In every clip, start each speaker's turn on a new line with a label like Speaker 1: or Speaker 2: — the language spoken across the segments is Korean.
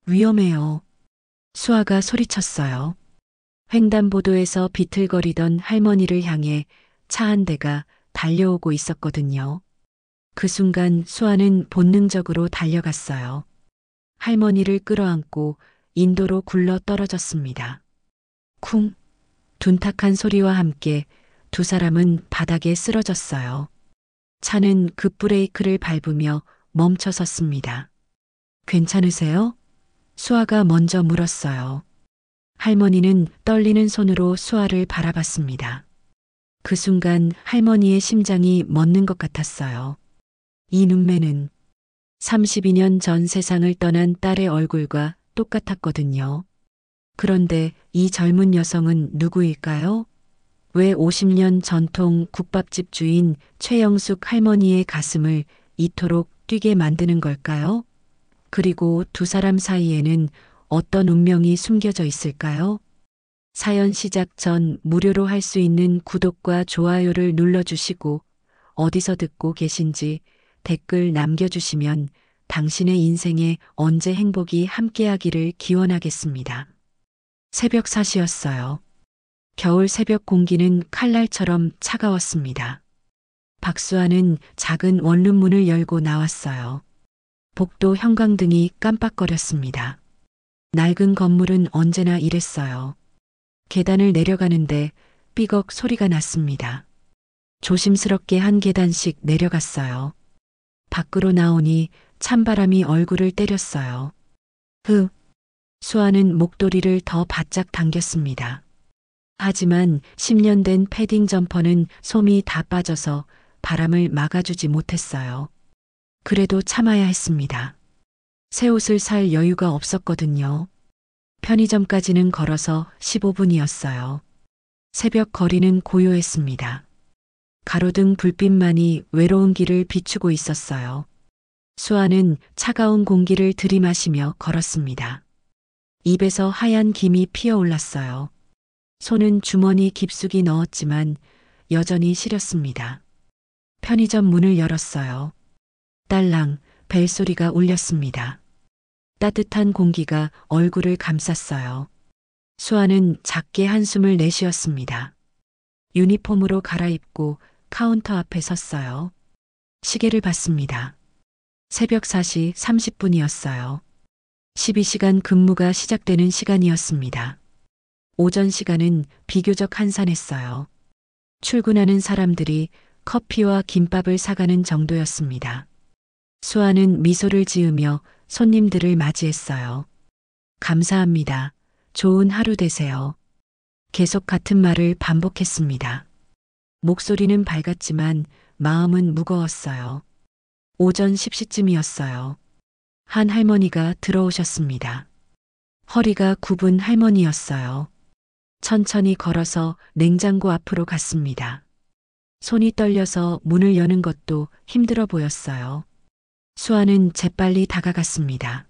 Speaker 1: 위험해요. 수아가 소리쳤어요. 횡단보도에서 비틀거리던 할머니를 향해 차 한 대가 달려오고 있었거든요. 그 순간 수아는 본능적으로 달려갔어요. 할머니를 끌어안고 인도로 굴러 떨어졌습니다. 쿵! 둔탁한 소리와 함께 두 사람은 바닥에 쓰러졌어요. 차는 급브레이크를 밟으며 멈춰 섰습니다. 괜찮으세요? 수아가 먼저 물었어요. 할머니는 떨리는 손으로 수아를 바라봤습니다. 그 순간 할머니의 심장이 멎는 것 같았어요. 이 눈매는 32년 전 세상을 떠난 딸의 얼굴과 똑같았거든요. 그런데 이 젊은 여성은 누구일까요? 왜 50년 전통 국밥집 주인 최영숙 할머니의 가슴을 이토록 뛰게 만드는 걸까요? 그리고 두 사람 사이에는 어떤 운명이 숨겨져 있을까요? 사연 시작 전 무료로 할 수 있는 구독과 좋아요를 눌러주시고 어디서 듣고 계신지 댓글 남겨주시면 당신의 인생에 언제 행복이 함께하기를 기원하겠습니다. 새벽 4시였어요. 겨울 새벽 공기는 칼날처럼 차가웠습니다. 박수아는 작은 원룸문을 열고 나왔어요. 복도 형광등이 깜빡거렸습니다. 낡은 건물은 언제나 이랬어요. 계단을 내려가는데 삐걱 소리가 났습니다. 조심스럽게 한 계단씩 내려갔어요. 밖으로 나오니 찬바람이 얼굴을 때렸어요. 수아는 목도리를 더 바짝 당겼습니다. 하지만 10년 된 패딩 점퍼는 솜이 다 빠져서 바람을 막아주지 못했어요. 그래도 참아야 했습니다. 새 옷을 살 여유가 없었거든요. 편의점까지는 걸어서 15분이었어요. 새벽 거리는 고요했습니다. 가로등 불빛만이 외로운 길을 비추고 있었어요. 수아는 차가운 공기를 들이마시며 걸었습니다. 입에서 하얀 김이 피어올랐어요. 손은 주머니 깊숙이 넣었지만 여전히 시렸습니다. 편의점 문을 열었어요. 딸랑 벨소리가 울렸습니다. 따뜻한 공기가 얼굴을 감쌌어요. 수아는 작게 한숨을 내쉬었습니다. 유니폼으로 갈아입고 카운터 앞에 섰어요. 시계를 봤습니다. 새벽 4시 30분이었어요. 12시간 근무가 시작되는 시간이었습니다. 오전 시간은 비교적 한산했어요. 출근하는 사람들이 커피와 김밥을 사가는 정도였습니다. 수아는 미소를 지으며 손님들을 맞이했어요. 감사합니다. 좋은 하루 되세요. 계속 같은 말을 반복했습니다. 목소리는 밝았지만 마음은 무거웠어요. 오전 10시쯤이었어요. 한 할머니가 들어오셨습니다. 허리가 굽은 할머니였어요. 천천히 걸어서 냉장고 앞으로 갔습니다. 손이 떨려서 문을 여는 것도 힘들어 보였어요. 수아는 재빨리 다가갔습니다.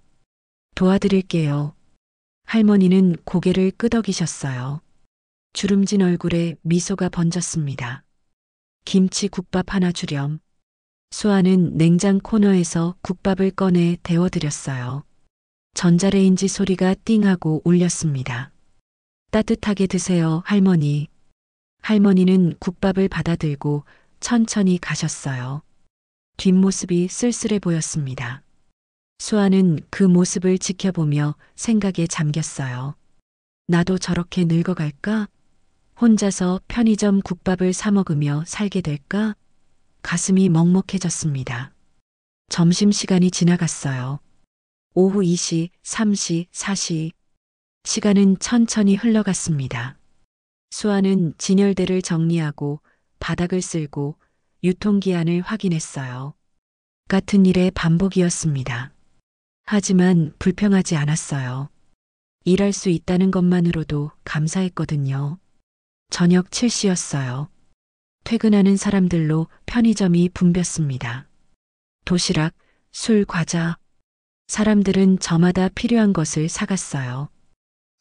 Speaker 1: 도와드릴게요. 할머니는 고개를 끄덕이셨어요. 주름진 얼굴에 미소가 번졌습니다. 김치국밥 하나 주렴. 수아는 냉장 코너에서 국밥을 꺼내 데워드렸어요. 전자레인지 소리가 띵하고 울렸습니다. 따뜻하게 드세요, 할머니. 할머니는 국밥을 받아들고 천천히 가셨어요. 뒷모습이 쓸쓸해 보였습니다. 수아는 그 모습을 지켜보며 생각에 잠겼어요. 나도 저렇게 늙어갈까? 혼자서 편의점 국밥을 사 먹으며 살게 될까? 가슴이 먹먹해졌습니다. 점심시간이 지나갔어요. 오후 2시, 3시, 4시. 시간은 천천히 흘러갔습니다. 수아는 진열대를 정리하고 바닥을 쓸고 유통기한을 확인했어요. 같은 일의 반복이었습니다. 하지만 불평하지 않았어요. 일할 수 있다는 것만으로도 감사했거든요. 저녁 7시였어요. 퇴근하는 사람들로 편의점이 붐볐습니다. 도시락, 술, 과자. 사람들은 저마다 필요한 것을 사갔어요.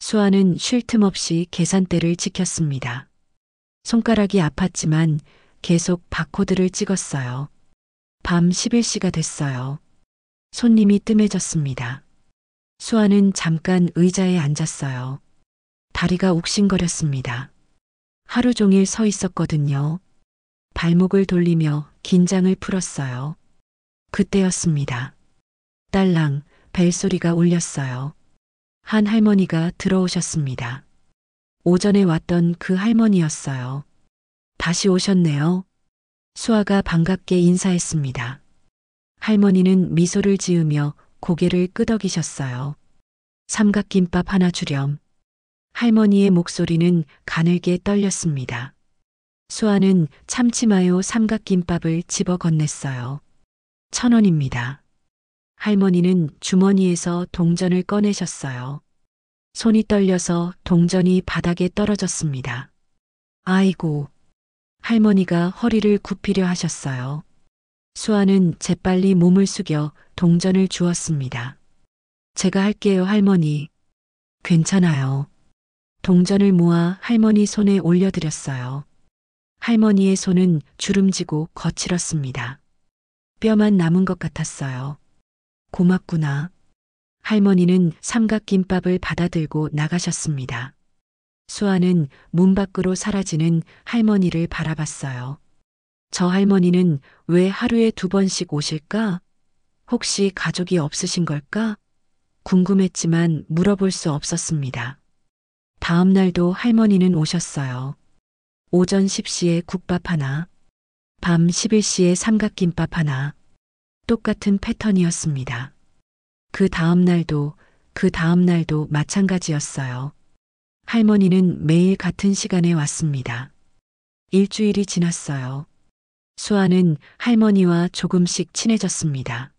Speaker 1: 수아는 쉴 틈 없이 계산대를 지켰습니다. 손가락이 아팠지만 계속 바코드를 찍었어요. 밤 11시가 됐어요. 손님이 뜸해졌습니다. 수아는 잠깐 의자에 앉았어요. 다리가 욱신거렸습니다. 하루 종일 서 있었거든요. 발목을 돌리며 긴장을 풀었어요. 그때였습니다. 딸랑 벨소리가 울렸어요. 한 할머니가 들어오셨습니다. 오전에 왔던 그 할머니였어요. 다시 오셨네요. 수아가 반갑게 인사했습니다. 할머니는 미소를 지으며 고개를 끄덕이셨어요. 삼각김밥 하나 주렴. 할머니의 목소리는 가늘게 떨렸습니다. 수아는 참치마요 삼각김밥을 집어 건넸어요. 1,000원입니다. 할머니는 주머니에서 동전을 꺼내셨어요. 손이 떨려서 동전이 바닥에 떨어졌습니다. 아이고. 할머니가 허리를 굽히려 하셨어요. 수아는 재빨리 몸을 숙여 동전을 주었습니다. 제가 할게요, 할머니. 괜찮아요. 동전을 모아 할머니 손에 올려드렸어요. 할머니의 손은 주름지고 거칠었습니다. 뼈만 남은 것 같았어요. 고맙구나. 할머니는 삼각김밥을 받아들고 나가셨습니다. 수아는 문 밖으로 사라지는 할머니를 바라봤어요. 저 할머니는 왜 하루에 2번씩 오실까? 혹시 가족이 없으신 걸까? 궁금했지만 물어볼 수 없었습니다. 다음 날도 할머니는 오셨어요. 오전 10시에 국밥 하나, 밤 11시에 삼각김밥 하나. 똑같은 패턴이었습니다. 그 다음 날도 마찬가지였어요. 할머니는 매일 같은 시간에 왔습니다. 일주일이 지났어요. 수아는 할머니와 조금씩 친해졌습니다.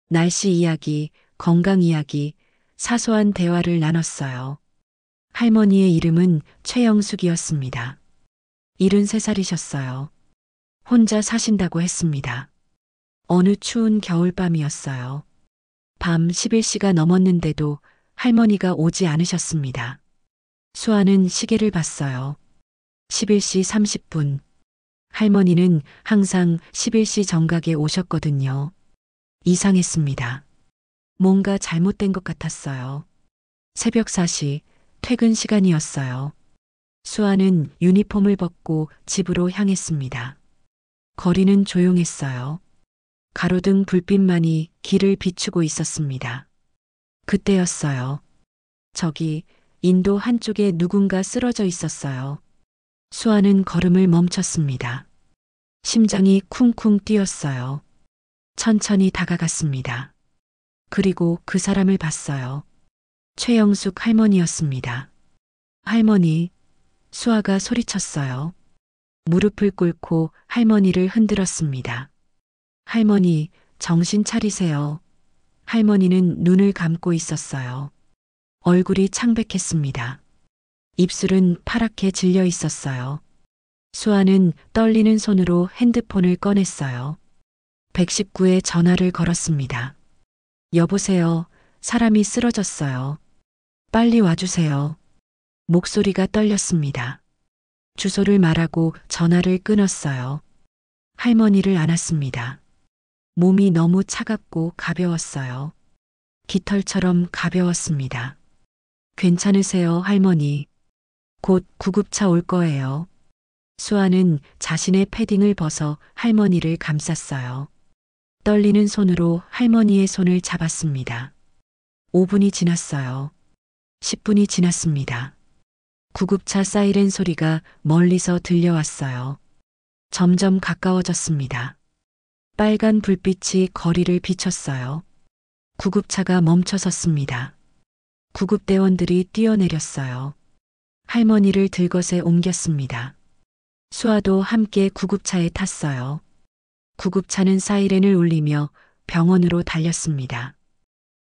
Speaker 1: 날씨 이야기, 건강 이야기, 사소한 대화를 나눴어요. 할머니의 이름은 최영숙이었습니다. 73살이셨어요. 혼자 사신다고 했습니다. 어느 추운 겨울밤이었어요. 밤 11시가 넘었는데도 할머니가 오지 않으셨습니다. 수아는 시계를 봤어요. 11시 30분. 할머니는 항상 11시 정각에 오셨거든요. 이상했습니다. 뭔가 잘못된 것 같았어요. 새벽 4시, 퇴근 시간이었어요. 수아는 유니폼을 벗고 집으로 향했습니다. 거리는 조용했어요. 가로등 불빛만이 길을 비추고 있었습니다. 그때였어요. 저기 인도 한쪽에 누군가 쓰러져 있었어요. 수아는 걸음을 멈췄습니다. 심장이 쿵쿵 뛰었어요. 천천히 다가갔습니다. 그리고 그 사람을 봤어요. 최영숙 할머니였습니다. 할머니, 수아가 소리쳤어요. 무릎을 꿇고 할머니를 흔들었습니다. 할머니, 정신 차리세요. 할머니는 눈을 감고 있었어요. 얼굴이 창백했습니다. 입술은 파랗게 질려 있었어요. 수아는 떨리는 손으로 핸드폰을 꺼냈어요. 119에 전화를 걸었습니다. 여보세요. 사람이 쓰러졌어요. 빨리 와주세요. 목소리가 떨렸습니다. 주소를 말하고 전화를 끊었어요. 할머니를 안았습니다. 몸이 너무 차갑고 가벼웠어요. 깃털처럼 가벼웠습니다. 괜찮으세요, 할머니? 곧 구급차 올 거예요. 수아는 자신의 패딩을 벗어 할머니를 감쌌어요. 떨리는 손으로 할머니의 손을 잡았습니다. 5분이 지났어요. 10분이 지났습니다. 구급차 사이렌 소리가 멀리서 들려왔어요. 점점 가까워졌습니다. 빨간 불빛이 거리를 비췄어요. 구급차가 멈춰섰습니다. 구급대원들이 뛰어내렸어요. 할머니를 들것에 옮겼습니다. 수아도 함께 구급차에 탔어요. 구급차는 사이렌을 울리며 병원으로 달렸습니다.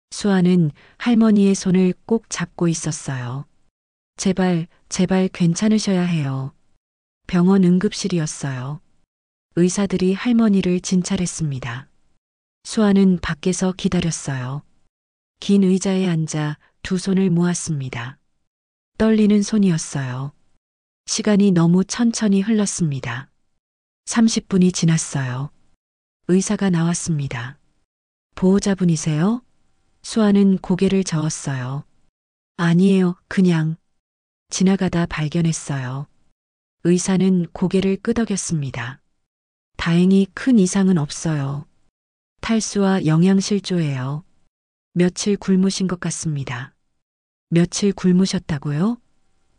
Speaker 1: 수아는 할머니의 손을 꼭 잡고 있었어요. 제발, 제발 괜찮으셔야 해요. 병원 응급실이었어요. 의사들이 할머니를 진찰했습니다. 수아는 밖에서 기다렸어요. 긴 의자에 앉아 두 손을 모았습니다. 떨리는 손이었어요. 시간이 너무 천천히 흘렀습니다. 30분이 지났어요. 의사가 나왔습니다. 보호자분이세요? 수아는 고개를 저었어요. 아니에요, 그냥 지나가다 발견했어요. 의사는 고개를 끄덕였습니다. 다행히 큰 이상은 없어요. 탈수와 영양실조예요. 며칠 굶으신 것 같습니다. 며칠 굶으셨다고요?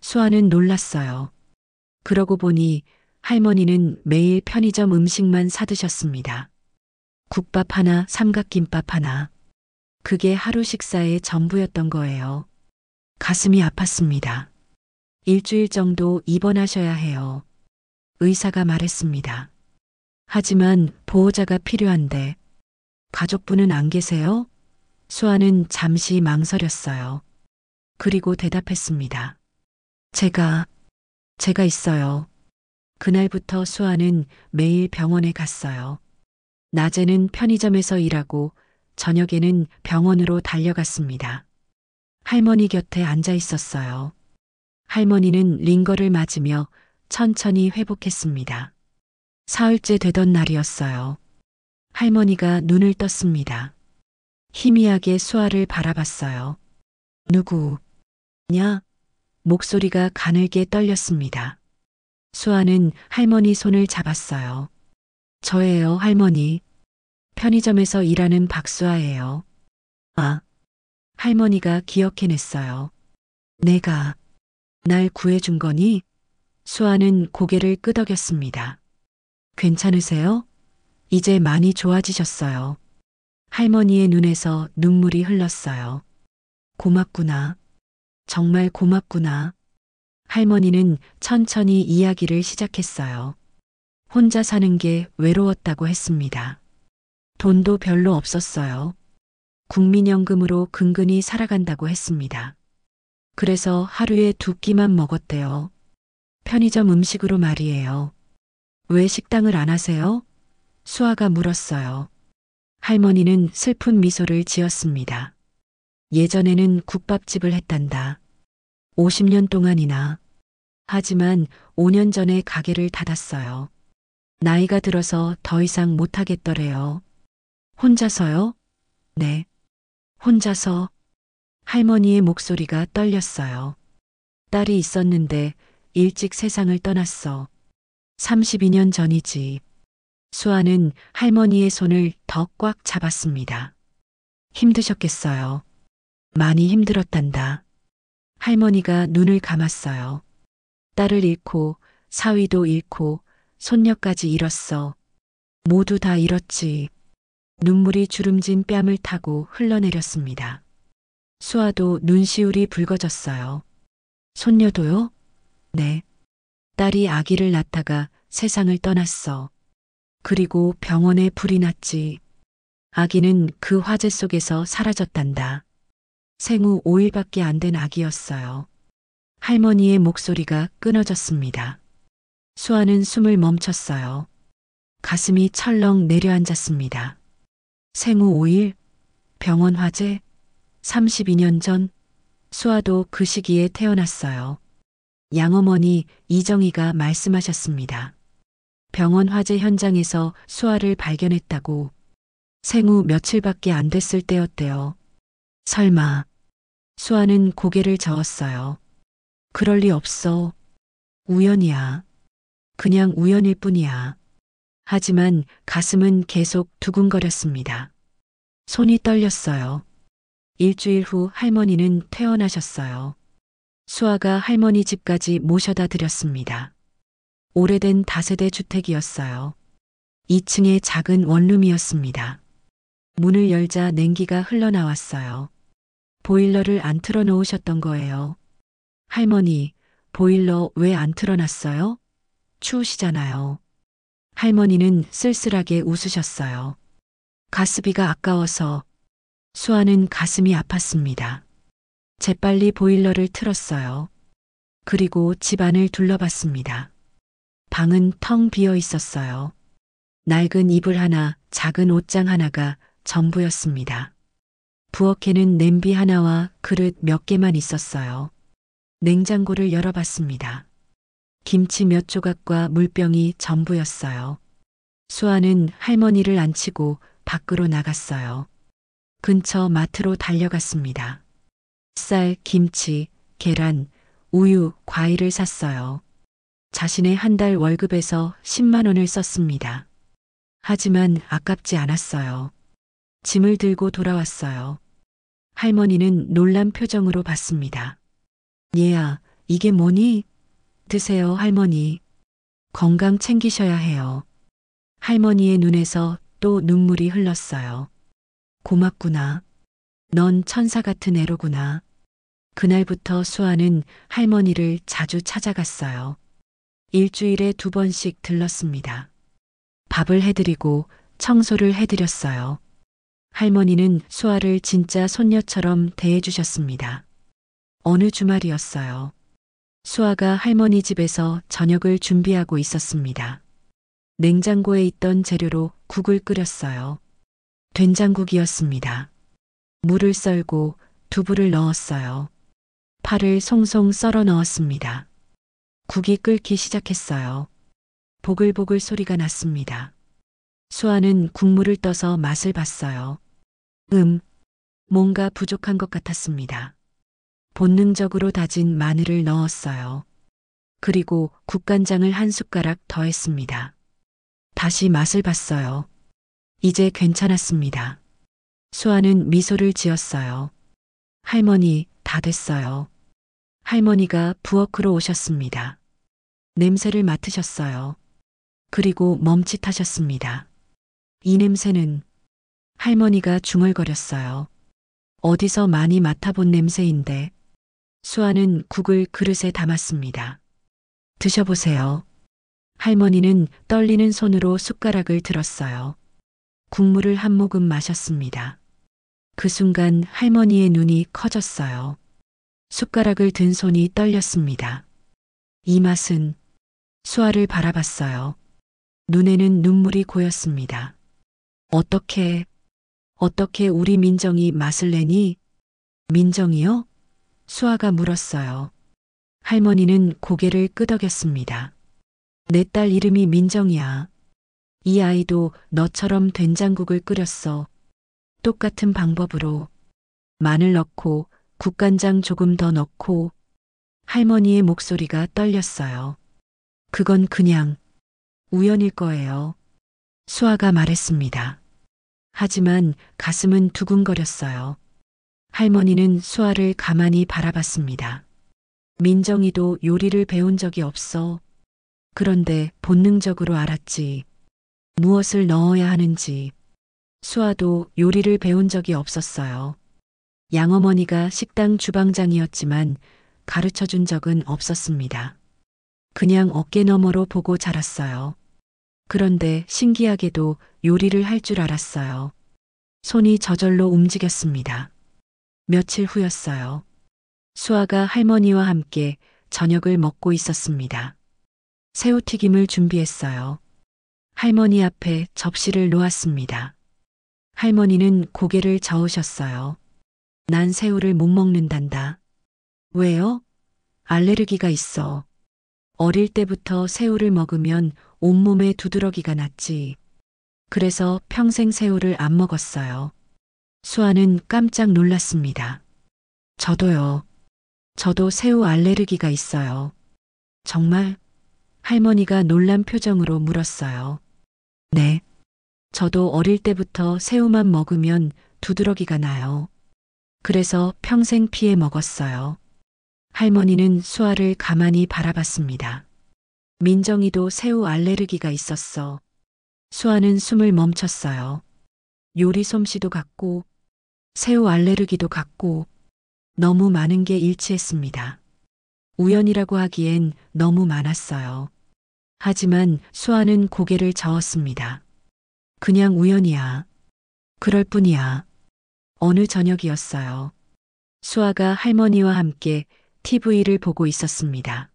Speaker 1: 수아는 놀랐어요. 그러고 보니 할머니는 매일 편의점 음식만 사드셨습니다. 국밥 하나, 삼각김밥 하나. 그게 하루 식사의 전부였던 거예요. 가슴이 아팠습니다. 일주일 정도 입원하셔야 해요. 의사가 말했습니다. 하지만 보호자가 필요한데 가족분은 안 계세요? 수아는 잠시 망설였어요. 그리고 대답했습니다. 제가 있어요. 그날부터 수아는 매일 병원에 갔어요. 낮에는 편의점에서 일하고 저녁에는 병원으로 달려갔습니다. 할머니 곁에 앉아 있었어요. 할머니는 링거를 맞으며 천천히 회복했습니다. 사흘째 되던 날이었어요. 할머니가 눈을 떴습니다. 희미하게 수아를 바라봤어요. 누구냐? 목소리가 가늘게 떨렸습니다. 수아는 할머니 손을 잡았어요. 저예요, 할머니. 편의점에서 일하는 박수아예요. 아, 할머니가 기억해냈어요. 내가 날 구해준 거니? 수아는 고개를 끄덕였습니다. 괜찮으세요? 이제 많이 좋아지셨어요. 할머니의 눈에서 눈물이 흘렀어요. 고맙구나. 정말 고맙구나. 할머니는 천천히 이야기를 시작했어요. 혼자 사는 게 외로웠다고 했습니다. 돈도 별로 없었어요. 국민연금으로 근근히 살아간다고 했습니다. 그래서 하루에 2끼만 먹었대요. 편의점 음식으로 말이에요. 왜 식당을 안 하세요? 수아가 물었어요. 할머니는 슬픈 미소를 지었습니다. 예전에는 국밥집을 했단다. 50년 동안이나. 하지만 5년 전에 가게를 닫았어요. 나이가 들어서 더 이상 못하겠더래요. 혼자서요? 네. 혼자서. 할머니의 목소리가 떨렸어요. 딸이 있었는데 일찍 세상을 떠났어. 32년 전이지. 수아는 할머니의 손을 더 꽉 잡았습니다. 힘드셨겠어요. 많이 힘들었단다. 할머니가 눈을 감았어요. 딸을 잃고 사위도 잃고 손녀까지 잃었어. 모두 다 잃었지. 눈물이 주름진 뺨을 타고 흘러내렸습니다. 수아도 눈시울이 붉어졌어요. 손녀도요? 네. 딸이 아기를 낳다가 세상을 떠났어. 그리고 병원에 불이 났지. 아기는 그 화재 속에서 사라졌단다. 생후 5일밖에 안 된 아기였어요. 할머니의 목소리가 끊어졌습니다. 수아는 숨을 멈췄어요. 가슴이 철렁 내려앉았습니다. 생후 5일? 병원 화재? 32년 전? 수아도 그 시기에 태어났어요. 양어머니 이정희가 말씀하셨습니다. 병원 화재 현장에서 수아를 발견했다고. 생후 며칠밖에 안 됐을 때였대요. 설마. 수아는 고개를 저었어요. 그럴 리 없어. 우연이야. 그냥 우연일 뿐이야. 하지만 가슴은 계속 두근거렸습니다. 손이 떨렸어요. 일주일 후 할머니는 퇴원하셨어요. 수아가 할머니 집까지 모셔다 드렸습니다. 오래된 다세대 주택이었어요. 2층에 작은 원룸이었습니다. 문을 열자 냉기가 흘러나왔어요. 보일러를 안 틀어 놓으셨던 거예요. 할머니, 보일러 왜 안 틀어놨어요? 추우시잖아요. 할머니는 쓸쓸하게 웃으셨어요. 가스비가 아까워서. 수아는 가슴이 아팠습니다. 재빨리 보일러를 틀었어요. 그리고 집안을 둘러봤습니다. 방은 텅 비어 있었어요. 낡은 이불 하나, 작은 옷장 하나가 전부였습니다. 부엌에는 냄비 하나와 그릇 몇 개만 있었어요. 냉장고를 열어봤습니다. 김치 몇 조각과 물병이 전부였어요. 수아는 할머니를 안치고 밖으로 나갔어요. 근처 마트로 달려갔습니다. 쌀, 김치, 계란, 우유, 과일을 샀어요. 자신의 한 달 월급에서 10만 원을 썼습니다. 하지만 아깝지 않았어요. 짐을 들고 돌아왔어요. 할머니는 놀란 표정으로 봤습니다. 얘야, 이게 뭐니? 드세요, 할머니. 건강 챙기셔야 해요. 할머니의 눈에서 또 눈물이 흘렀어요. 고맙구나. 넌 천사 같은 애로구나. 그날부터 수아는 할머니를 자주 찾아갔어요. 일주일에 2번씩 들렀습니다. 밥을 해드리고 청소를 해드렸어요. 할머니는 수아를 진짜 손녀처럼 대해주셨습니다. 어느 주말이었어요. 수아가 할머니 집에서 저녁을 준비하고 있었습니다. 냉장고에 있던 재료로 국을 끓였어요. 된장국이었습니다. 물을 썰고 두부를 넣었어요. 파를 송송 썰어 넣었습니다. 국이 끓기 시작했어요. 보글보글 소리가 났습니다. 수아는 국물을 떠서 맛을 봤어요. 뭔가 부족한 것 같았습니다. 본능적으로 다진 마늘을 넣었어요. 그리고 국간장을 한 숟가락 더했습니다. 다시 맛을 봤어요. 이제 괜찮았습니다. 수아는 미소를 지었어요. 할머니, 다 됐어요. 할머니가 부엌으로 오셨습니다. 냄새를 맡으셨어요. 그리고 멈칫하셨습니다. 이 냄새는 할머니가 중얼거렸어요. 어디서 많이 맡아본 냄새인데. 수아는 국을 그릇에 담았습니다. 드셔보세요. 할머니는 떨리는 손으로 숟가락을 들었어요. 국물을 한 모금 마셨습니다. 그 순간 할머니의 눈이 커졌어요. 숟가락을 든 손이 떨렸습니다. 이 맛은. 수아를 바라봤어요. 눈에는 눈물이 고였습니다. 어떻게 우리 민정이 맛을 내니? 민정이요? 수아가 물었어요. 할머니는 고개를 끄덕였습니다. 내 딸 이름이 민정이야. 이 아이도 너처럼 된장국을 끓였어. 똑같은 방법으로. 마늘 넣고 국간장 조금 더 넣고. 할머니의 목소리가 떨렸어요. 그건 그냥 우연일 거예요. 수아가 말했습니다. 하지만 가슴은 두근거렸어요. 할머니는 수아를 가만히 바라봤습니다. 민정이도 요리를 배운 적이 없어. 그런데 본능적으로 알았지. 무엇을 넣어야 하는지. 수아도 요리를 배운 적이 없었어요. 양어머니가 식당 주방장이었지만 가르쳐 준 적은 없었습니다. 그냥 어깨너머로 보고 자랐어요. 그런데 신기하게도 요리를 할 줄 알았어요. 손이 저절로 움직였습니다. 며칠 후였어요. 수아가 할머니와 함께 저녁을 먹고 있었습니다. 새우튀김을 준비했어요. 할머니 앞에 접시를 놓았습니다. 할머니는 고개를 저으셨어요. 난 새우를 못 먹는단다. 왜요? 알레르기가 있어. 어릴 때부터 새우를 먹으면 온몸에 두드러기가 났지. 그래서 평생 새우를 안 먹었어요. 수아는 깜짝 놀랐습니다. 저도요. 저도 새우 알레르기가 있어요. 정말? 할머니가 놀란 표정으로 물었어요. 네. 저도 어릴 때부터 새우만 먹으면 두드러기가 나요. 그래서 평생 피해 먹었어요. 할머니는 수아를 가만히 바라봤습니다. 민정이도 새우 알레르기가 있었어. 수아는 숨을 멈췄어요. 요리 솜씨도 같고 새우 알레르기도 같고 너무 많은 게 일치했습니다. 우연이라고 하기엔 너무 많았어요. 하지만 수아는 고개를 저었습니다. 그냥 우연이야. 그럴 뿐이야. 어느 저녁이었어요. 수아가 할머니와 함께 TV를 보고 있었습니다.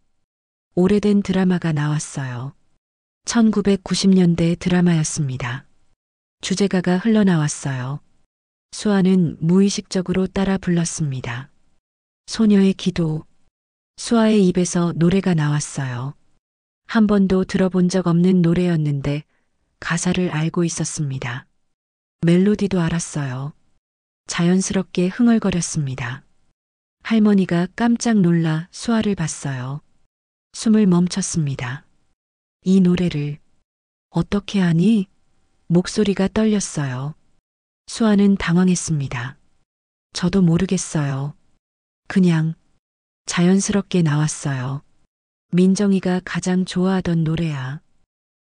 Speaker 1: 오래된 드라마가 나왔어요. 1990년대 드라마였습니다. 주제가가 흘러나왔어요. 수아는 무의식적으로 따라 불렀습니다. 소녀의 기도. 수아의 입에서 노래가 나왔어요. 한 번도 들어본 적 없는 노래였는데 가사를 알고 있었습니다. 멜로디도 알았어요. 자연스럽게 흥얼거렸습니다. 할머니가 깜짝 놀라 수아를 봤어요. 숨을 멈췄습니다. 이 노래를 어떻게 하니? 목소리가 떨렸어요. 수아는 당황했습니다. 저도 모르겠어요. 그냥 자연스럽게 나왔어요. 민정이가 가장 좋아하던 노래야.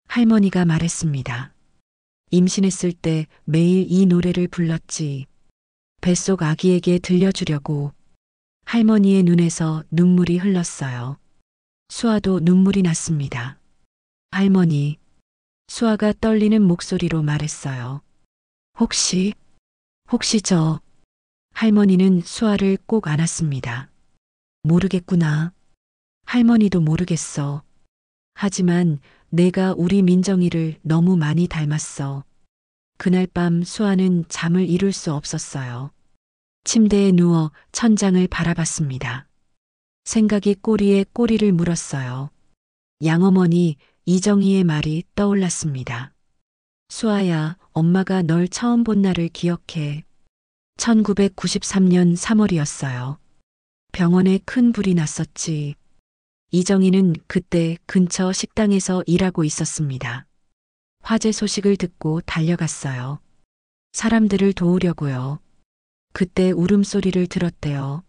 Speaker 1: 할머니가 말했습니다. 임신했을 때 매일 이 노래를 불렀지. 뱃속 아기에게 들려주려고. 할머니의 눈에서 눈물이 흘렀어요. 수아도 눈물이 났습니다. 할머니, 수아가 떨리는 목소리로 말했어요. 혹시 할머니는 수아를 꼭 안았습니다. 모르겠구나. 할머니도 모르겠어. 하지만 내가 우리 민정이를 너무 많이 닮았어. 그날 밤 수아는 잠을 이룰 수 없었어요. 침대에 누워 천장을 바라봤습니다. 생각이 꼬리에 꼬리를 물었어요. 양어머니 이정희의 말이 떠올랐습니다. 수아야, 엄마가 널 처음 본 날을 기억해. 1993년 3월이었어요. 병원에 큰 불이 났었지. 이정희는 그때 근처 식당에서 일하고 있었습니다. 화재 소식을 듣고 달려갔어요. 사람들을 도우려고요. 그때 울음소리를 들었대요.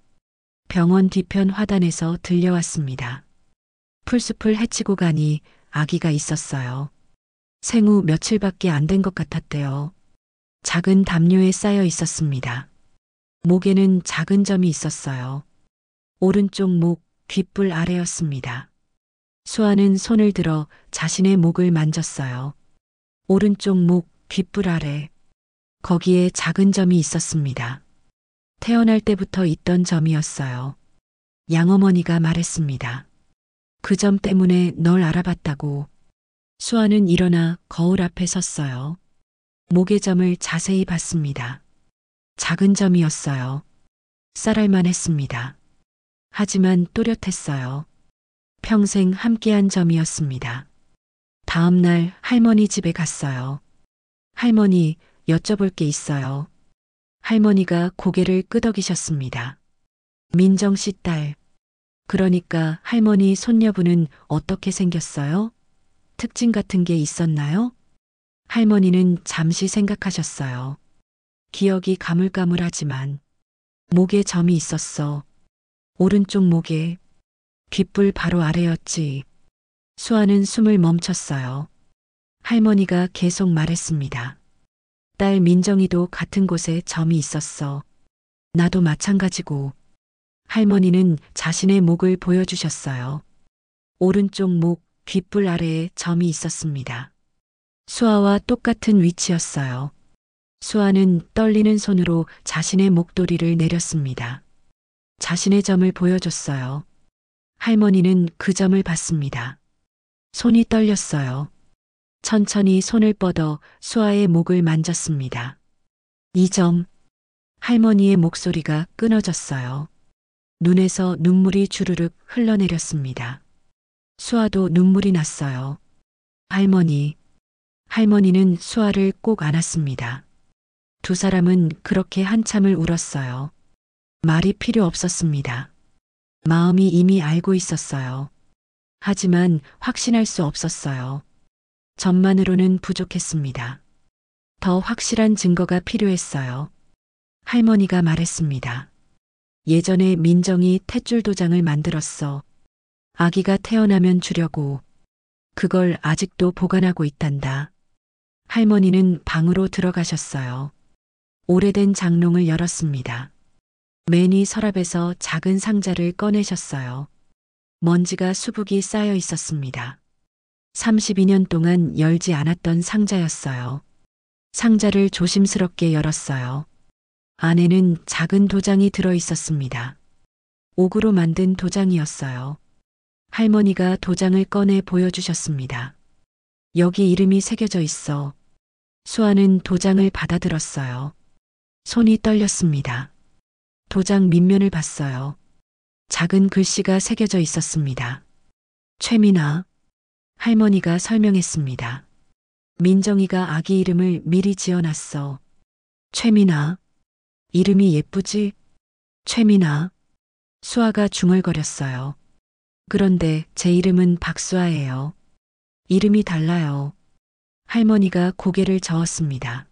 Speaker 1: 병원 뒤편 화단에서 들려왔습니다. 풀숲을 헤치고 가니 아기가 있었어요. 생후 며칠밖에 안 된 것 같았대요. 작은 담요에 쌓여 있었습니다. 목에는 작은 점이 있었어요. 오른쪽 목 귓불 아래였습니다. 수아는 손을 들어 자신의 목을 만졌어요. 오른쪽 목 귓불 아래. 거기에 작은 점이 있었습니다. 태어날 때부터 있던 점이었어요. 양어머니가 말했습니다. 그 점 때문에 널 알아봤다고. 수아는 일어나 거울 앞에 섰어요. 목의 점을 자세히 봤습니다. 작은 점이었어요. 쌀알만 했습니다. 하지만 또렷했어요. 평생 함께한 점이었습니다. 다음 날 할머니 집에 갔어요. 할머니, 여쭤볼 게 있어요. 할머니가 고개를 끄덕이셨습니다. 민정 씨 딸. 그러니까 할머니 손녀분은 어떻게 생겼어요? 특징 같은 게 있었나요? 할머니는 잠시 생각하셨어요. 기억이 가물가물하지만 목에 점이 있었어. 오른쪽 목에 귓불 바로 아래였지. 수아는 숨을 멈췄어요. 할머니가 계속 말했습니다. 딸 민정이도 같은 곳에 점이 있었어. 나도 마찬가지고. 할머니는 자신의 목을 보여주셨어요. 오른쪽 목 귓불 아래에 점이 있었습니다. 수아와 똑같은 위치였어요. 수아는 떨리는 손으로 자신의 목도리를 내렸습니다. 자신의 점을 보여줬어요. 할머니는 그 점을 봤습니다. 손이 떨렸어요. 천천히 손을 뻗어 수아의 목을 만졌습니다. 이 점. 할머니의 목소리가 끊어졌어요. 눈에서 눈물이 주르륵 흘러내렸습니다. 수아도 눈물이 났어요. 할머니는 수아를 꼭 안았습니다. 두 사람은 그렇게 한참을 울었어요. 말이 필요 없었습니다. 마음이 이미 알고 있었어요. 하지만 확신할 수 없었어요. 점만으로는 부족했습니다. 더 확실한 증거가 필요했어요. 할머니가 말했습니다. 예전에 민정이 탯줄 도장을 만들었어. 아기가 태어나면 주려고. 그걸 아직도 보관하고 있단다. 할머니는 방으로 들어가셨어요. 오래된 장롱을 열었습니다. 매니 서랍에서 작은 상자를 꺼내셨어요. 먼지가 수북이 쌓여 있었습니다. 32년 동안 열지 않았던 상자였어요. 상자를 조심스럽게 열었어요. 안에는 작은 도장이 들어 있었습니다. 옥으로 만든 도장이었어요. 할머니가 도장을 꺼내 보여주셨습니다. 여기 이름이 새겨져 있어. 수아는 도장을 받아들었어요. 손이 떨렸습니다. 도장 밑면을 봤어요. 작은 글씨가 새겨져 있었습니다. 최민아. 할머니가 설명했습니다. 민정이가 아기 이름을 미리 지어놨어. 최민아. 이름이 예쁘지? 최미나. 수아가 중얼거렸어요. 그런데 제 이름은 박수아예요. 이름이 달라요. 할머니가 고개를 저었습니다.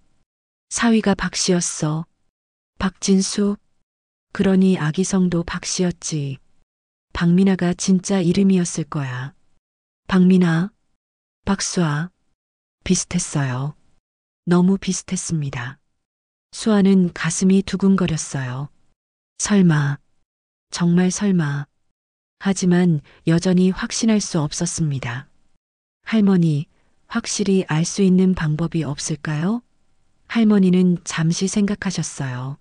Speaker 1: 사위가 박씨였어. 박진수. 그러니 아기성도 박씨였지. 박미나가 진짜 이름이었을 거야. 박미나. 박수아. 비슷했어요. 너무 비슷했습니다. 수아는 가슴이 두근거렸어요. 설마. 정말 설마. 하지만 여전히 확신할 수 없었습니다. 할머니, 확실히 알 수 있는 방법이 없을까요? 할머니는 잠시 생각하셨어요.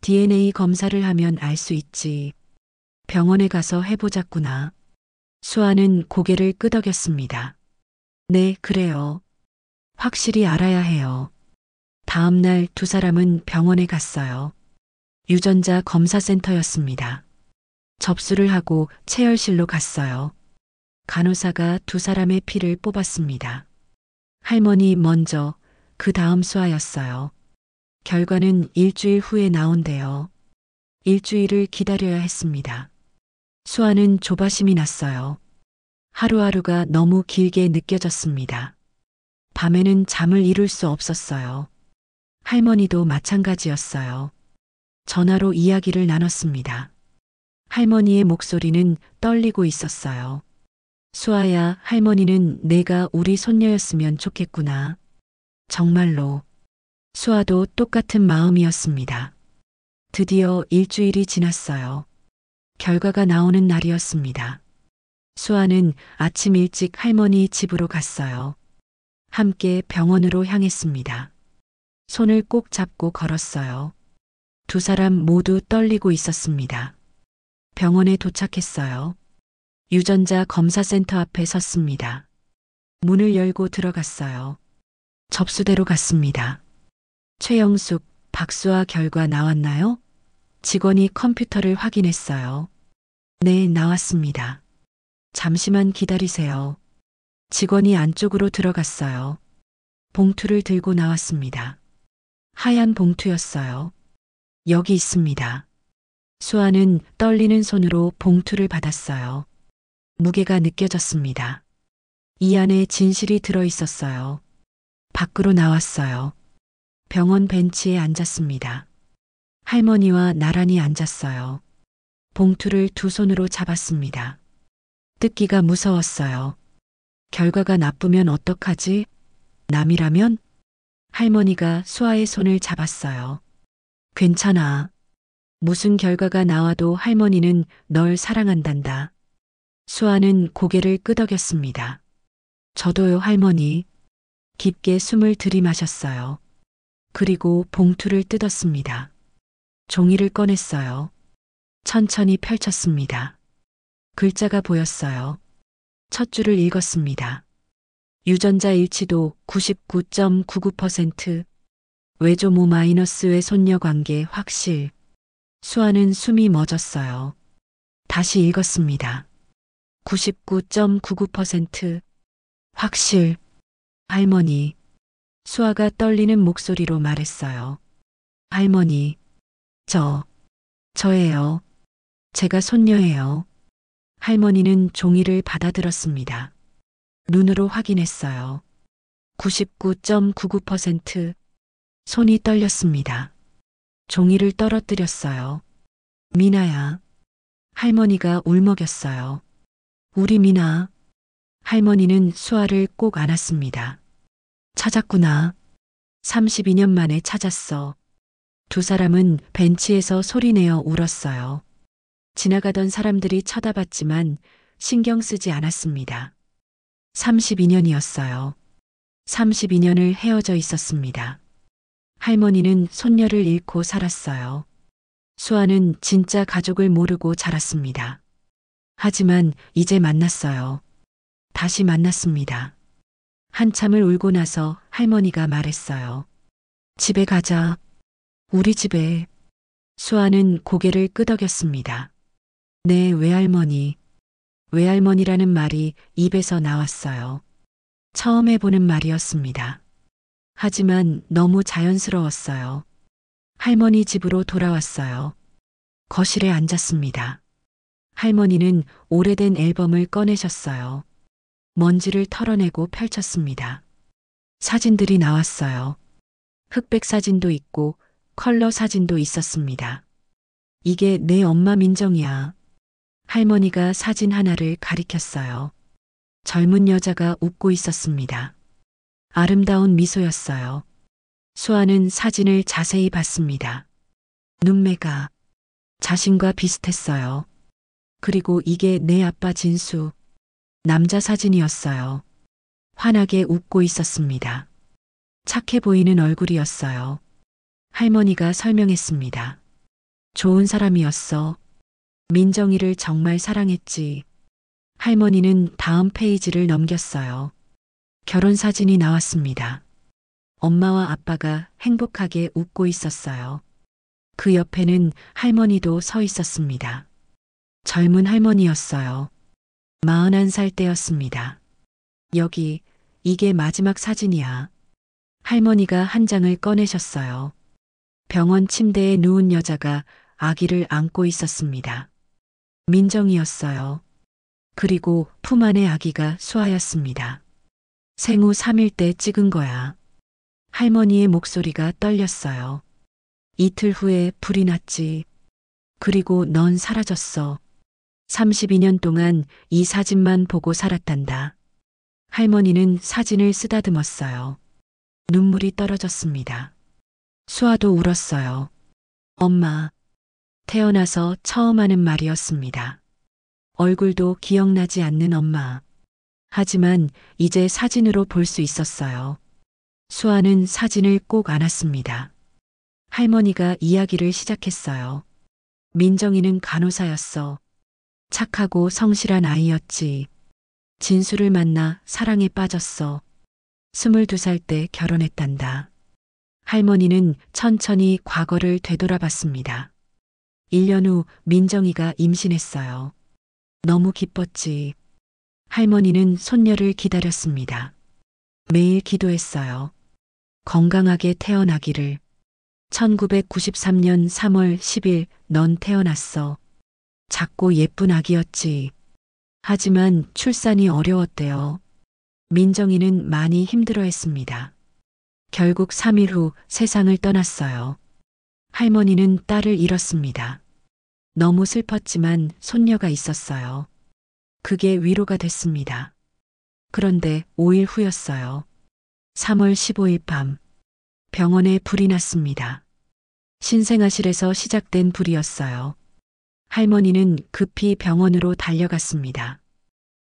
Speaker 1: DNA 검사를 하면 알 수 있지. 병원에 가서 해보자꾸나. 수아는 고개를 끄덕였습니다. 네, 그래요. 확실히 알아야 해요. 다음 날 두 사람은 병원에 갔어요. 유전자 검사센터였습니다. 접수를 하고 체열실로 갔어요. 간호사가 두 사람의 피를 뽑았습니다. 할머니 먼저, 그 다음 수아였어요. 결과는 일주일 후에 나온대요. 일주일을 기다려야 했습니다. 수아는 조바심이 났어요. 하루하루가 너무 길게 느껴졌습니다. 밤에는 잠을 이룰 수 없었어요. 할머니도 마찬가지였어요. 전화로 이야기를 나눴습니다. 할머니의 목소리는 떨리고 있었어요. 수아야, 할머니는 내가 우리 손녀였으면 좋겠구나. 정말로. 수아도 똑같은 마음이었습니다. 드디어 일주일이 지났어요. 결과가 나오는 날이었습니다. 수아는 아침 일찍 할머니 집으로 갔어요. 함께 병원으로 향했습니다. 손을 꼭 잡고 걸었어요. 두 사람 모두 떨리고 있었습니다. 병원에 도착했어요. 유전자 검사센터 앞에 섰습니다. 문을 열고 들어갔어요. 접수대로 갔습니다. 최영숙, 박수아 결과 나왔나요? 직원이 컴퓨터를 확인했어요. 네, 나왔습니다. 잠시만 기다리세요. 직원이 안쪽으로 들어갔어요. 봉투를 들고 나왔습니다. 하얀 봉투였어요. 여기 있습니다. 수아는 떨리는 손으로 봉투를 받았어요. 무게가 느껴졌습니다. 이 안에 진실이 들어 있었어요. 밖으로 나왔어요. 병원 벤치에 앉았습니다. 할머니와 나란히 앉았어요. 봉투를 두 손으로 잡았습니다. 뜯기가 무서웠어요. 결과가 나쁘면 어떡하지? 남이라면? 할머니가 수아의 손을 잡았어요. 괜찮아. 무슨 결과가 나와도 할머니는 널 사랑한단다. 수아는 고개를 끄덕였습니다. 저도요, 할머니. 깊게 숨을 들이마셨어요. 그리고 봉투를 뜯었습니다. 종이를 꺼냈어요. 천천히 펼쳤습니다. 글자가 보였어요. 첫 줄을 읽었습니다. 유전자 일치도 99.99%, 외조모 마이너스 외손녀 관계 확실. 수아는 숨이 멎었어요. 다시 읽었습니다. 99.99% 확실. 할머니. 수아가 떨리는 목소리로 말했어요. 할머니. 저예요. 제가 손녀예요. 할머니는 종이를 받아들었습니다. 눈으로 확인했어요. 99.99%. 손이 떨렸습니다. 종이를 떨어뜨렸어요. 미나야. 할머니가 울먹였어요. 우리 미나. 할머니는 수아를 꼭 안았습니다. 찾았구나. 32년 만에 찾았어. 두 사람은 벤치에서 소리내어 울었어요. 지나가던 사람들이 쳐다봤지만 신경 쓰지 않았습니다. 32년이었어요. 32년을 헤어져 있었습니다. 할머니는 손녀를 잃고 살았어요. 수아는 진짜 가족을 모르고 자랐습니다. 하지만 이제 만났어요. 다시 만났습니다. 한참을 울고 나서 할머니가 말했어요. 집에 가자. 우리 집에. 수아는 고개를 끄덕였습니다. 네, 외할머니. 외할머니라는 말이 입에서 나왔어요. 처음 해보는 말이었습니다. 하지만 너무 자연스러웠어요. 할머니 집으로 돌아왔어요. 거실에 앉았습니다. 할머니는 오래된 앨범을 꺼내셨어요. 먼지를 털어내고 펼쳤습니다. 사진들이 나왔어요. 흑백 사진도 있고 컬러 사진도 있었습니다. 이게 내 엄마 민정이야. 할머니가 사진 하나를 가리켰어요. 젊은 여자가 웃고 있었습니다. 아름다운 미소였어요. 수아는 사진을 자세히 봤습니다. 눈매가 자신과 비슷했어요. 그리고 이게 내 아빠 진수. 남자 사진이었어요. 환하게 웃고 있었습니다. 착해 보이는 얼굴이었어요. 할머니가 설명했습니다. 좋은 사람이었어. 민정이를 정말 사랑했지. 할머니는 다음 페이지를 넘겼어요. 결혼 사진이 나왔습니다. 엄마와 아빠가 행복하게 웃고 있었어요. 그 옆에는 할머니도 서 있었습니다. 젊은 할머니였어요. 41살 때였습니다. 여기, 이게 마지막 사진이야. 할머니가 한 장을 꺼내셨어요. 병원 침대에 누운 여자가 아기를 안고 있었습니다. 민정이었어요. 그리고 품 안의 아기가 수아였습니다. 생후 3일 때 찍은 거야. 할머니의 목소리가 떨렸어요. 이틀 후에 불이 났지. 그리고 넌 사라졌어. 32년 동안 이 사진만 보고 살았단다. 할머니는 사진을 쓰다듬었어요. 눈물이 떨어졌습니다. 수아도 울었어요. 엄마. 태어나서 처음 하는 말이었습니다. 얼굴도 기억나지 않는 엄마. 하지만 이제 사진으로 볼 수 있었어요. 수아는 사진을 꼭 안았습니다. 할머니가 이야기를 시작했어요. 민정이는 간호사였어. 착하고 성실한 아이였지. 진수를 만나 사랑에 빠졌어. 22살 때 결혼했단다. 할머니는 천천히 과거를 되돌아봤습니다. 1년 후 민정이가 임신했어요. 너무 기뻤지. 할머니는 손녀를 기다렸습니다. 매일 기도했어요. 건강하게 태어나기를. 1993년 3월 10일 넌 태어났어. 작고 예쁜 아기였지. 하지만 출산이 어려웠대요. 민정이는 많이 힘들어했습니다. 결국 3일 후 세상을 떠났어요. 할머니는 딸을 잃었습니다. 너무 슬펐지만 손녀가 있었어요. 그게 위로가 됐습니다. 그런데 5일 후였어요. 3월 15일 밤. 병원에 불이 났습니다. 신생아실에서 시작된 불이었어요. 할머니는 급히 병원으로 달려갔습니다.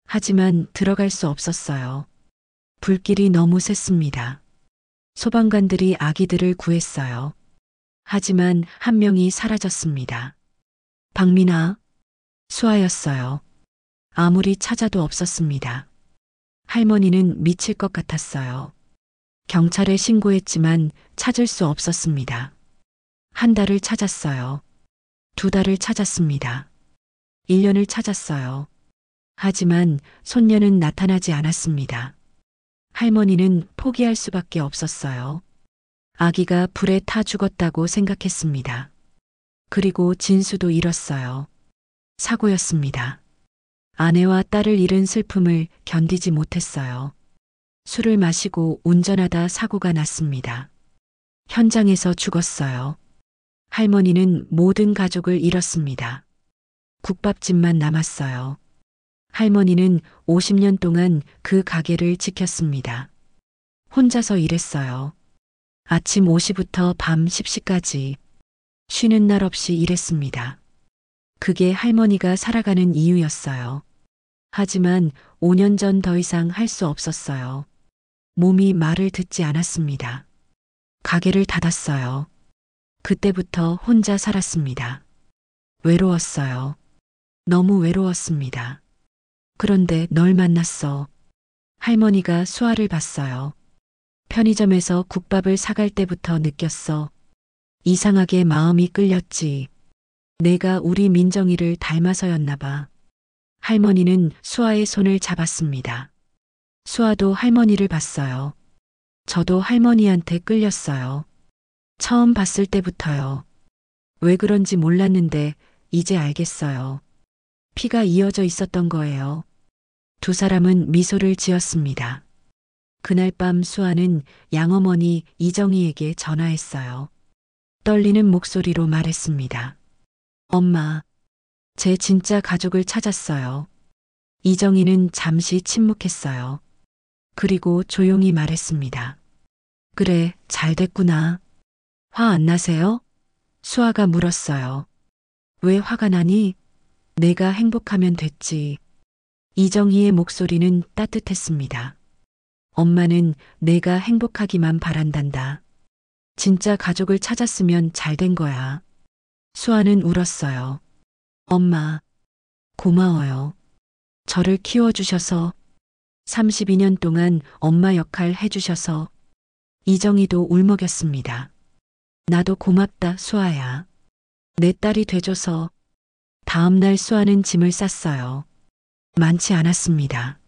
Speaker 1: 하지만 들어갈 수 없었어요. 불길이 너무 셌습니다. 소방관들이 아기들을 구했어요. 하지만 한 명이 사라졌습니다. 박민아, 수아였어요. 아무리 찾아도 없었습니다. 할머니는 미칠 것 같았어요. 경찰에 신고했지만 찾을 수 없었습니다. 한 달을 찾았어요. 2달을 찾았습니다. 1년을 찾았어요. 하지만 손녀는 나타나지 않았습니다. 할머니는 포기할 수밖에 없었어요. 아기가 불에 타 죽었다고 생각했습니다. 그리고 진수도 잃었어요. 사고였습니다. 아내와 딸을 잃은 슬픔을 견디지 못했어요. 술을 마시고 운전하다 사고가 났습니다. 현장에서 죽었어요. 할머니는 모든 가족을 잃었습니다. 국밥집만 남았어요. 할머니는 50년 동안 그 가게를 지켰습니다. 혼자서 일했어요. 아침 5시부터 밤 10시까지 쉬는 날 없이 일했습니다. 그게 할머니가 살아가는 이유였어요. 하지만 5년 전 더 이상 할 수 없었어요. 몸이 말을 듣지 않았습니다. 가게를 닫았어요. 그때부터 혼자 살았습니다. 외로웠어요. 너무 외로웠습니다. 그런데 널 만났어. 할머니가 수아를 봤어요. 편의점에서 국밥을 사갈 때부터 느꼈어. 이상하게 마음이 끌렸지. 내가 우리 민정이를 닮아서였나 봐. 할머니는 수아의 손을 잡았습니다. 수아도 할머니를 봤어요. 저도 할머니한테 끌렸어요. 처음 봤을 때부터요. 왜 그런지 몰랐는데 이제 알겠어요. 피가 이어져 있었던 거예요. 두 사람은 미소를 지었습니다. 그날 밤 수아는 양어머니 이정희에게 전화했어요. 떨리는 목소리로 말했습니다. 엄마, 제 진짜 가족을 찾았어요. 이정희는 잠시 침묵했어요. 그리고 조용히 말했습니다. 그래, 잘 됐구나. 화 안 나세요? 수아가 물었어요. 왜 화가 나니? 내가 행복하면 됐지. 이정희의 목소리는 따뜻했습니다. 엄마는 내가 행복하기만 바란단다. 진짜 가족을 찾았으면 잘 된 거야. 수아는 울었어요. 엄마, 고마워요. 저를 키워주셔서 32년 동안 엄마 역할 해주셔서. 이정희도 울먹였습니다. 나도 고맙다, 수아야. 내 딸이 돼줘서. 다음 날 수아는 짐을 쌌어요. 많지 않았습니다.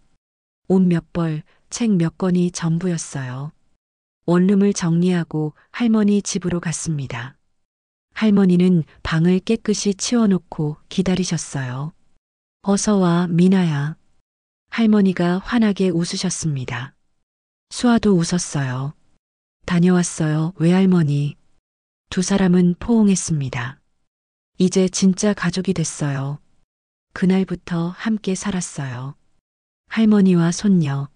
Speaker 1: 옷 몇 벌, 책 몇 권이 전부였어요. 원룸을 정리하고 할머니 집으로 갔습니다. 할머니는 방을 깨끗이 치워놓고 기다리셨어요. 어서 와, 미나야. 할머니가 환하게 웃으셨습니다. 수아도 웃었어요. 다녀왔어요, 외할머니. 두 사람은 포옹했습니다. 이제 진짜 가족이 됐어요. 그날부터 함께 살았어요. 할머니와 손녀.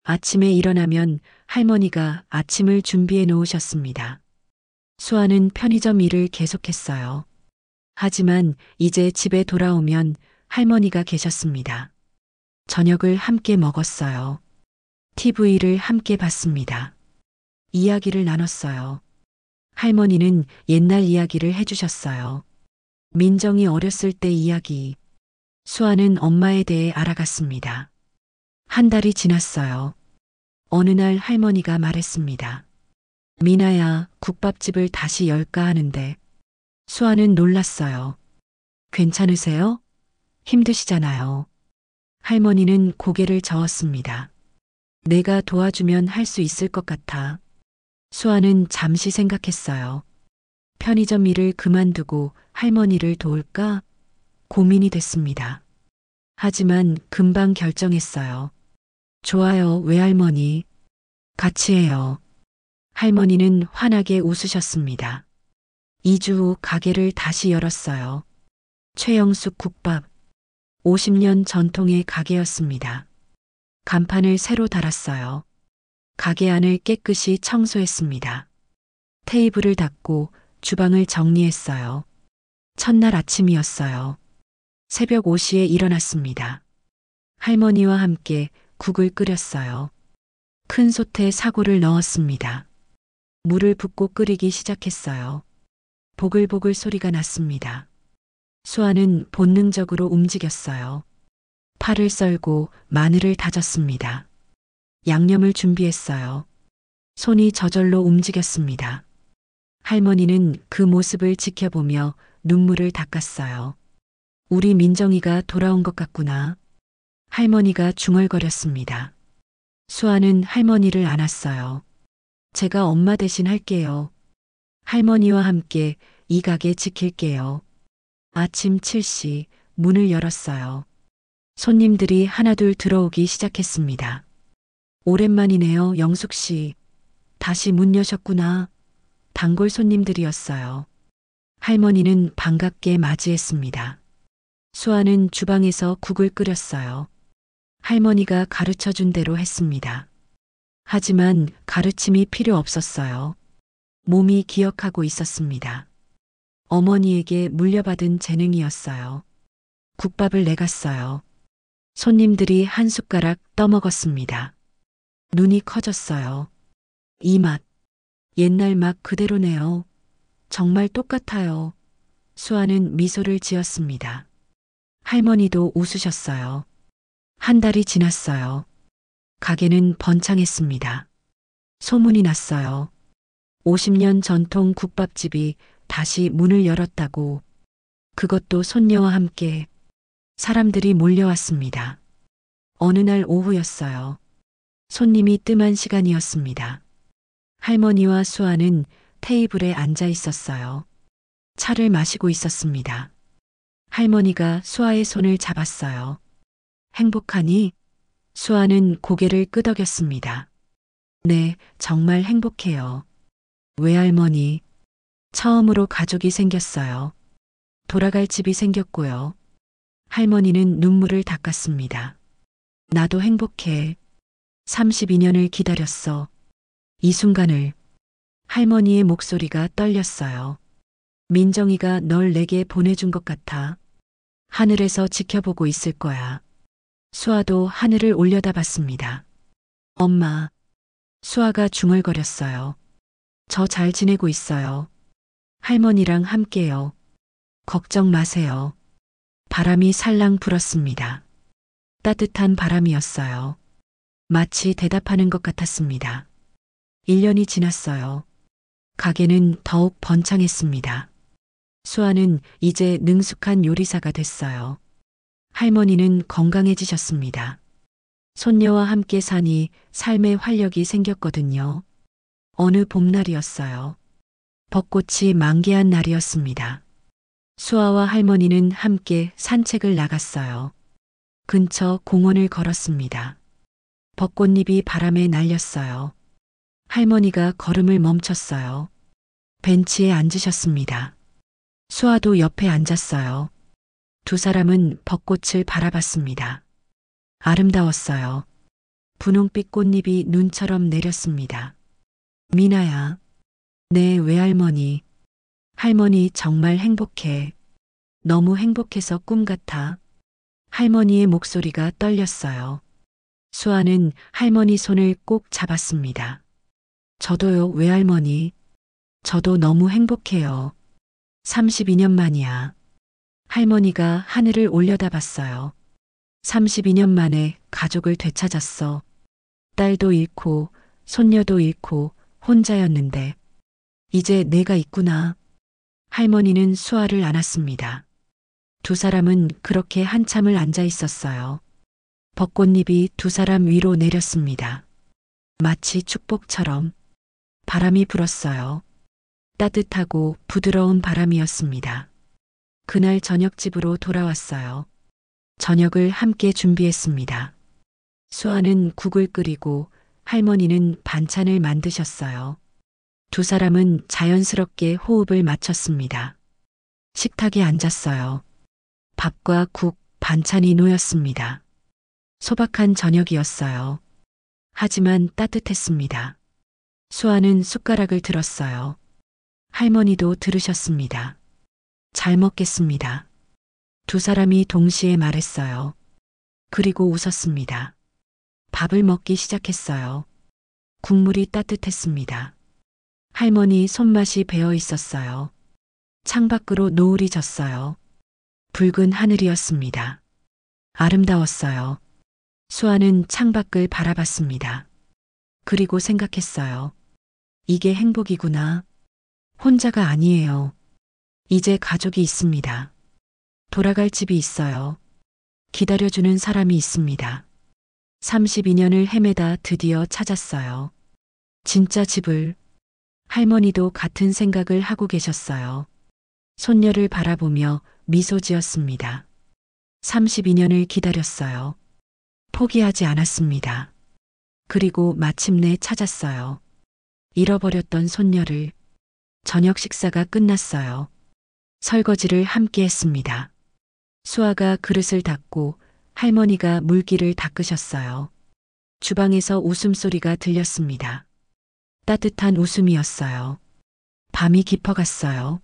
Speaker 1: 아침에 일어나면 할머니가 아침을 준비해 놓으셨습니다. 수아는 편의점 일을 계속했어요. 하지만 이제 집에 돌아오면 할머니가 계셨습니다. 저녁을 함께 먹었어요. TV를 함께 봤습니다. 이야기를 나눴어요. 할머니는 옛날 이야기를 해주셨어요. 민정이 어렸을 때 이야기. 수아는 엄마에 대해 알아갔습니다. 한 달이 지났어요. 어느 날 할머니가 말했습니다. 미나야, 국밥집을 다시 열까 하는데. 수아는 놀랐어요. 괜찮으세요? 힘드시잖아요. 할머니는 고개를 저었습니다. 내가 도와주면 할 수 있을 것 같아. 수아는 잠시 생각했어요. 편의점 일을 그만두고 할머니를 도울까? 고민이 됐습니다. 하지만 금방 결정했어요. 좋아요, 외할머니. 같이 해요. 할머니는 환하게 웃으셨습니다. 2주 후 가게를 다시 열었어요. 최영숙 국밥. 50년 전통의 가게였습니다. 간판을 새로 달았어요. 가게 안을 깨끗이 청소했습니다. 테이블을 닦고 주방을 정리했어요. 첫날 아침이었어요. 새벽 5시에 일어났습니다. 할머니와 함께 국을 끓였어요. 큰 솥에 사골을 넣었습니다. 물을 붓고 끓이기 시작했어요. 보글보글 소리가 났습니다. 수아는 본능적으로 움직였어요. 파를 썰고 마늘을 다졌습니다. 양념을 준비했어요. 손이 저절로 움직였습니다. 할머니는 그 모습을 지켜보며 눈물을 닦았어요. 우리 민정이가 돌아온 것 같구나. 할머니가 중얼거렸습니다. 수아는 할머니를 안았어요. 제가 엄마 대신 할게요. 할머니와 함께 이 가게 지킬게요. 아침 7시 문을 열었어요. 손님들이 하나둘 들어오기 시작했습니다. 오랜만이네요, 영숙 씨. 다시 문 여셨구나. 단골 손님들이었어요. 할머니는 반갑게 맞이했습니다. 수아는 주방에서 국을 끓였어요. 할머니가 가르쳐 준 대로 했습니다. 하지만 가르침이 필요 없었어요. 몸이 기억하고 있었습니다. 어머니에게 물려받은 재능이었어요. 국밥을 내갔어요. 손님들이 한 숟가락 떠먹었습니다. 눈이 커졌어요. 이 맛, 옛날 맛 그대로네요. 정말 똑같아요. 수아는 미소를 지었습니다. 할머니도 웃으셨어요. 한 달이 지났어요. 가게는 번창했습니다. 소문이 났어요. 50년 전통 국밥집이 다시 문을 열었다고. 그것도 손녀와 함께. 사람들이 몰려왔습니다. 어느 날 오후였어요. 손님이 뜸한 시간이었습니다. 할머니와 수아는 테이블에 앉아 있었어요. 차를 마시고 있었습니다. 할머니가 수아의 손을 잡았어요. 행복하니? 수아는 고개를 끄덕였습니다. 네, 정말 행복해요. 외할머니, 처음으로 가족이 생겼어요. 돌아갈 집이 생겼고요. 할머니는 눈물을 닦았습니다. 나도 행복해. 32년을 기다렸어. 이 순간을. 할머니의 목소리가 떨렸어요. 민정이가 널 내게 보내준 것 같아. 하늘에서 지켜보고 있을 거야. 수아도 하늘을 올려다봤습니다. 엄마. 수아가 중얼거렸어요. 저 잘 지내고 있어요. 할머니랑 함께요. 걱정 마세요. 바람이 살랑 불었습니다. 따뜻한 바람이었어요. 마치 대답하는 것 같았습니다. 1년이 지났어요. 가게는 더욱 번창했습니다. 수아는 이제 능숙한 요리사가 됐어요. 할머니는 건강해지셨습니다. 손녀와 함께 사니 삶의 활력이 생겼거든요. 어느 봄날이었어요. 벚꽃이 만개한 날이었습니다. 수아와 할머니는 함께 산책을 나갔어요. 근처 공원을 걸었습니다. 벚꽃잎이 바람에 날렸어요. 할머니가 걸음을 멈췄어요. 벤치에 앉으셨습니다. 수아도 옆에 앉았어요. 두 사람은 벚꽃을 바라봤습니다. 아름다웠어요. 분홍빛 꽃잎이 눈처럼 내렸습니다. 미나야. 네, 외할머니. 할머니 정말 행복해. 너무 행복해서 꿈 같아. 할머니의 목소리가 떨렸어요. 수아는 할머니 손을 꼭 잡았습니다. 저도요, 외할머니. 저도 너무 행복해요. 32년 만이야. 할머니가 하늘을 올려다봤어요. 32년 만에 가족을 되찾았어. 딸도 잃고 손녀도 잃고 혼자였는데 이제 내가 있구나. 할머니는 수아를 안았습니다. 두 사람은 그렇게 한참을 앉아 있었어요. 벚꽃잎이 두 사람 위로 내렸습니다. 마치 축복처럼 바람이 불었어요. 따뜻하고 부드러운 바람이었습니다. 그날 저녁 집으로 돌아왔어요. 저녁을 함께 준비했습니다. 수아는 국을 끓이고 할머니는 반찬을 만드셨어요. 두 사람은 자연스럽게 호흡을 맞췄습니다. 식탁에 앉았어요. 밥과 국, 반찬이 놓였습니다. 소박한 저녁이었어요. 하지만 따뜻했습니다. 수아는 숟가락을 들었어요. 할머니도 들으셨습니다. 잘 먹겠습니다. 두 사람이 동시에 말했어요. 그리고 웃었습니다. 밥을 먹기 시작했어요. 국물이 따뜻했습니다. 할머니 손맛이 배어 있었어요. 창밖으로 노을이 졌어요. 붉은 하늘이었습니다. 아름다웠어요. 수아는 창밖을 바라봤습니다. 그리고 생각했어요. 이게 행복이구나. 혼자가 아니에요. 이제 가족이 있습니다. 돌아갈 집이 있어요. 기다려주는 사람이 있습니다. 32년을 헤매다 드디어 찾았어요. 진짜 집을. 할머니도 같은 생각을 하고 계셨어요. 손녀를 바라보며 미소 지었습니다. 32년을 기다렸어요. 포기하지 않았습니다. 그리고 마침내 찾았어요. 잃어버렸던 손녀를. 저녁 식사가 끝났어요. 설거지를 함께 했습니다. 수아가 그릇을 닦고 할머니가 물기를 닦으셨어요. 주방에서 웃음소리가 들렸습니다. 따뜻한 웃음이었어요. 밤이 깊어갔어요.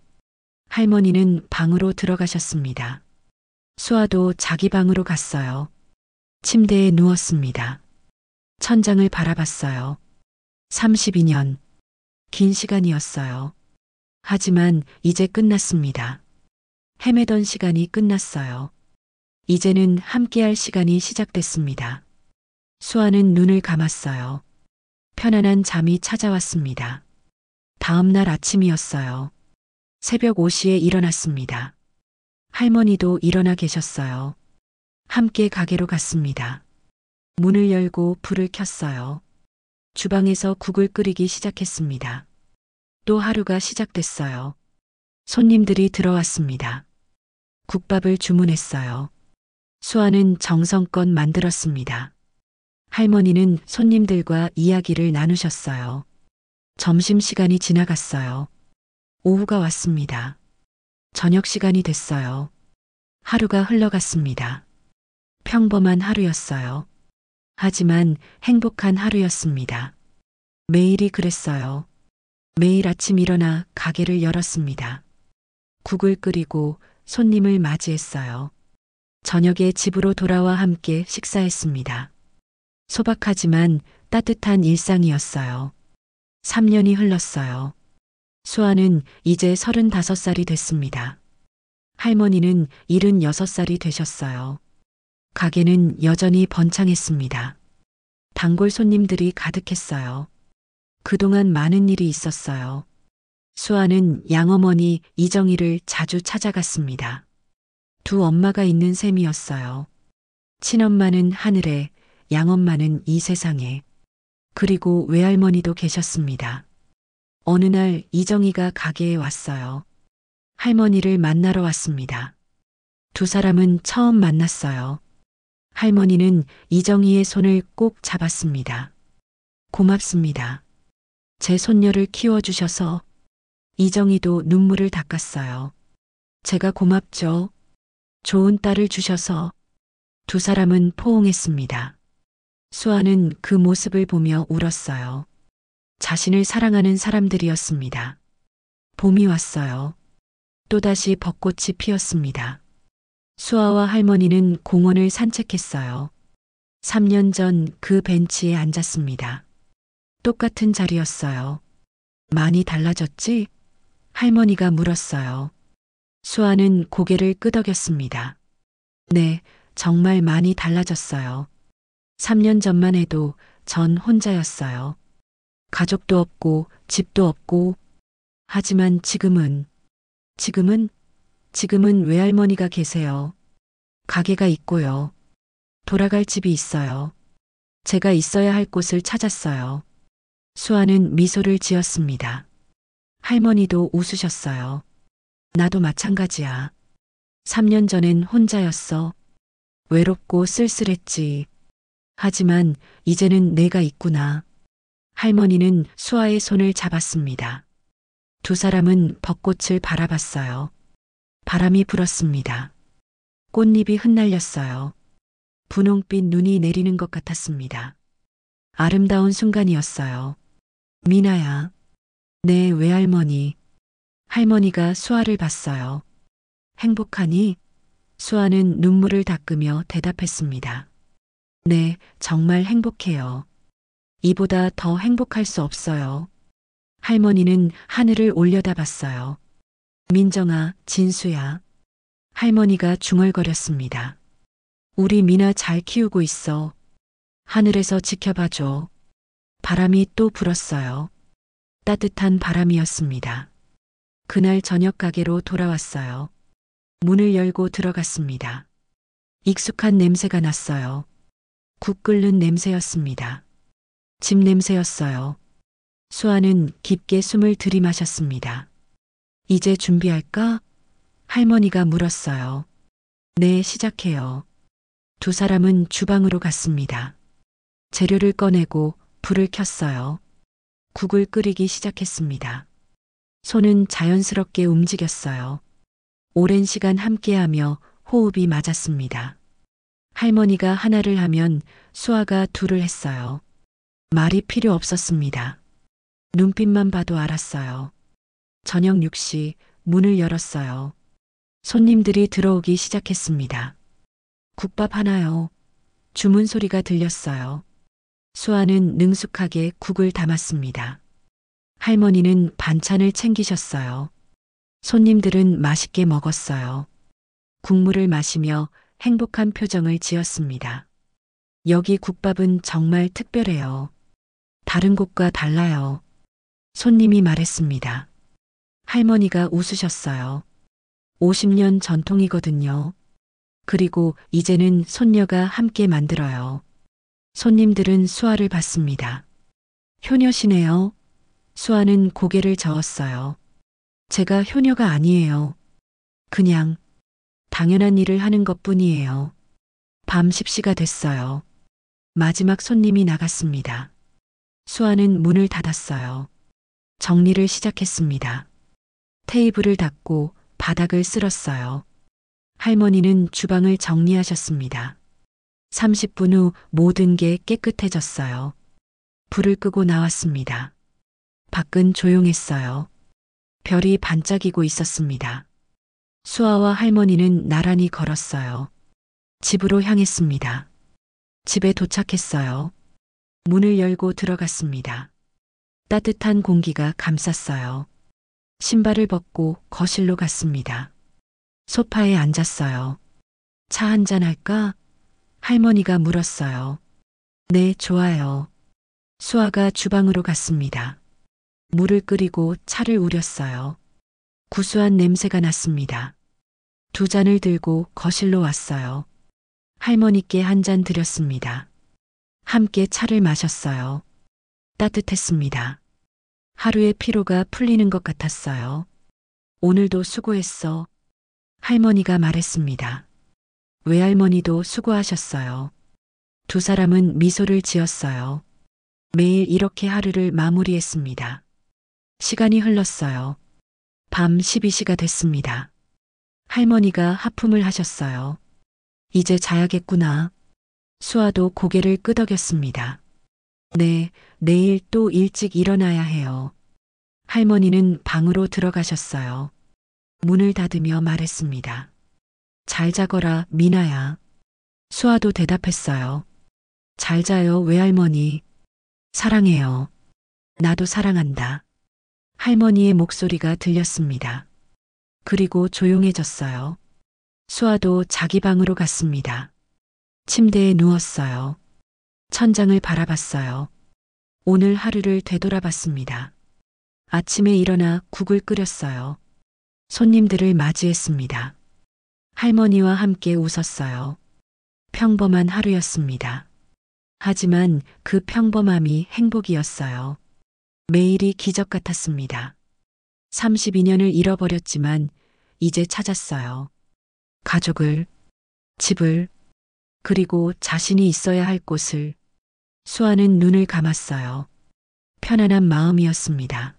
Speaker 1: 할머니는 방으로 들어가셨습니다. 수아도 자기 방으로 갔어요. 침대에 누웠습니다. 천장을 바라봤어요. 32년. 긴 시간이었어요. 하지만 이제 끝났습니다. 헤매던 시간이 끝났어요. 이제는 함께할 시간이 시작됐습니다. 수아는 눈을 감았어요. 편안한 잠이 찾아왔습니다. 다음 날 아침이었어요. 새벽 5시에 일어났습니다. 할머니도 일어나 계셨어요. 함께 가게로 갔습니다. 문을 열고 불을 켰어요. 주방에서 국을 끓이기 시작했습니다. 또 하루가 시작됐어요. 손님들이 들어왔습니다. 국밥을 주문했어요. 수아는 정성껏 만들었습니다. 할머니는 손님들과 이야기를 나누셨어요. 점심시간이 지나갔어요. 오후가 왔습니다. 저녁 시간이 됐어요. 하루가 흘러갔습니다. 평범한 하루였어요. 하지만 행복한 하루였습니다. 매일이 그랬어요. 매일 아침 일어나 가게를 열었습니다. 국을 끓이고 손님을 맞이했어요. 저녁에 집으로 돌아와 함께 식사했습니다. 소박하지만 따뜻한 일상이었어요. 3년이 흘렀어요. 수아는 이제 35살이 됐습니다. 할머니는 76살이 되셨어요. 가게는 여전히 번창했습니다. 단골 손님들이 가득했어요. 그동안 많은 일이 있었어요. 수아는 양어머니 이정희를 자주 찾아갔습니다. 두 엄마가 있는 셈이었어요. 친엄마는 하늘에, 양엄마는 이 세상에. 그리고 외할머니도 계셨습니다. 어느 날 이정희가 가게에 왔어요. 할머니를 만나러 왔습니다. 두 사람은 처음 만났어요. 할머니는 이정희의 손을 꼭 잡았습니다. 고맙습니다. 제 손녀를 키워주셔서. 이정희도 눈물을 닦았어요. 제가 고맙죠. 좋은 딸을 주셔서. 두 사람은 포옹했습니다. 수아는 그 모습을 보며 울었어요. 자신을 사랑하는 사람들이었습니다. 봄이 왔어요. 또다시 벚꽃이 피었습니다. 수아와 할머니는 공원을 산책했어요. 3년 전 그 벤치에 앉았습니다. 똑같은 자리였어요. 많이 달라졌지? 할머니가 물었어요. 수아는 고개를 끄덕였습니다. 네, 정말 많이 달라졌어요. 3년 전만 해도 전 혼자였어요. 가족도 없고 집도 없고. 하지만 지금은 외할머니가 계세요. 가게가 있고요. 돌아갈 집이 있어요. 제가 있어야 할 곳을 찾았어요. 수아는 미소를 지었습니다. 할머니도 웃으셨어요. 나도 마찬가지야. 3년 전엔 혼자였어. 외롭고 쓸쓸했지. 하지만 이제는 내가 있구나. 할머니는 수아의 손을 잡았습니다. 두 사람은 벚꽃을 바라봤어요. 바람이 불었습니다. 꽃잎이 흩날렸어요. 분홍빛 눈이 내리는 것 같았습니다. 아름다운 순간이었어요. 미나야. 내 외할머니. 할머니가 수아를 봤어요. 행복하니? 수아는 눈물을 닦으며 대답했습니다. 네, 정말 행복해요. 이보다 더 행복할 수 없어요. 할머니는 하늘을 올려다봤어요. 민정아, 진수야. 할머니가 중얼거렸습니다. 우리 미나 잘 키우고 있어. 하늘에서 지켜봐줘. 바람이 또 불었어요. 따뜻한 바람이었습니다. 그날 저녁 가게로 돌아왔어요. 문을 열고 들어갔습니다. 익숙한 냄새가 났어요. 국 끓는 냄새였습니다. 집 냄새였어요. 수아는 깊게 숨을 들이마셨습니다. 이제 준비할까? 할머니가 물었어요. 네, 시작해요. 두 사람은 주방으로 갔습니다. 재료를 꺼내고 불을 켰어요. 국을 끓이기 시작했습니다. 손은 자연스럽게 움직였어요. 오랜 시간 함께하며 호흡이 맞았습니다. 할머니가 하나를 하면 수아가 둘을 했어요. 말이 필요 없었습니다. 눈빛만 봐도 알았어요. 저녁 6시 문을 열었어요. 손님들이 들어오기 시작했습니다. 국밥 하나요. 주문 소리가 들렸어요. 수아는 능숙하게 국을 담았습니다. 할머니는 반찬을 챙기셨어요. 손님들은 맛있게 먹었어요. 국물을 마시며 행복한 표정을 지었습니다. 여기 국밥은 정말 특별해요. 다른 곳과 달라요. 손님이 말했습니다. 할머니가 웃으셨어요. 50년 전통이거든요. 그리고 이제는 손녀가 함께 만들어요. 손님들은 수아를 봤습니다. 효녀시네요. 수아는 고개를 저었어요. 제가 효녀가 아니에요. 그냥 당연한 일을 하는 것뿐이에요. 밤 10시가 됐어요. 마지막 손님이 나갔습니다. 수아는 문을 닫았어요. 정리를 시작했습니다. 테이블을 닦고 바닥을 쓸었어요. 할머니는 주방을 정리하셨습니다. 30분 후 모든 게 깨끗해졌어요. 불을 끄고 나왔습니다. 밖은 조용했어요. 별이 반짝이고 있었습니다. 수아와 할머니는 나란히 걸었어요. 집으로 향했습니다. 집에 도착했어요. 문을 열고 들어갔습니다. 따뜻한 공기가 감쌌어요. 신발을 벗고 거실로 갔습니다. 소파에 앉았어요. 차 한잔 할까? 할머니가 물었어요. 네, 좋아요. 수아가 주방으로 갔습니다. 물을 끓이고 차를 우렸어요. 구수한 냄새가 났습니다. 두 잔을 들고 거실로 왔어요. 할머니께 한 잔 드렸습니다. 함께 차를 마셨어요. 따뜻했습니다. 하루의 피로가 풀리는 것 같았어요. 오늘도 수고했어. 할머니가 말했습니다. 외할머니도 수고하셨어요. 두 사람은 미소를 지었어요. 매일 이렇게 하루를 마무리했습니다. 시간이 흘렀어요. 밤 12시가 됐습니다. 할머니가 하품을 하셨어요. 이제 자야겠구나. 수아도 고개를 끄덕였습니다. 네, 내일 또 일찍 일어나야 해요. 할머니는 방으로 들어가셨어요. 문을 닫으며 말했습니다. 잘 자거라, 미나야. 수아도 대답했어요. 잘 자요, 외할머니. 사랑해요. 나도 사랑한다. 할머니의 목소리가 들렸습니다. 그리고 조용해졌어요. 수아도 자기 방으로 갔습니다. 침대에 누웠어요. 천장을 바라봤어요. 오늘 하루를 되돌아봤습니다. 아침에 일어나 국을 끓였어요. 손님들을 맞이했습니다. 할머니와 함께 웃었어요. 평범한 하루였습니다. 하지만 그 평범함이 행복이었어요. 매일이 기적 같았습니다. 32년을 잃어버렸지만 이제 찾았어요. 가족을, 집을, 그리고 자신이 있어야 할 곳을. 수아는 눈을 감았어요. 편안한 마음이었습니다.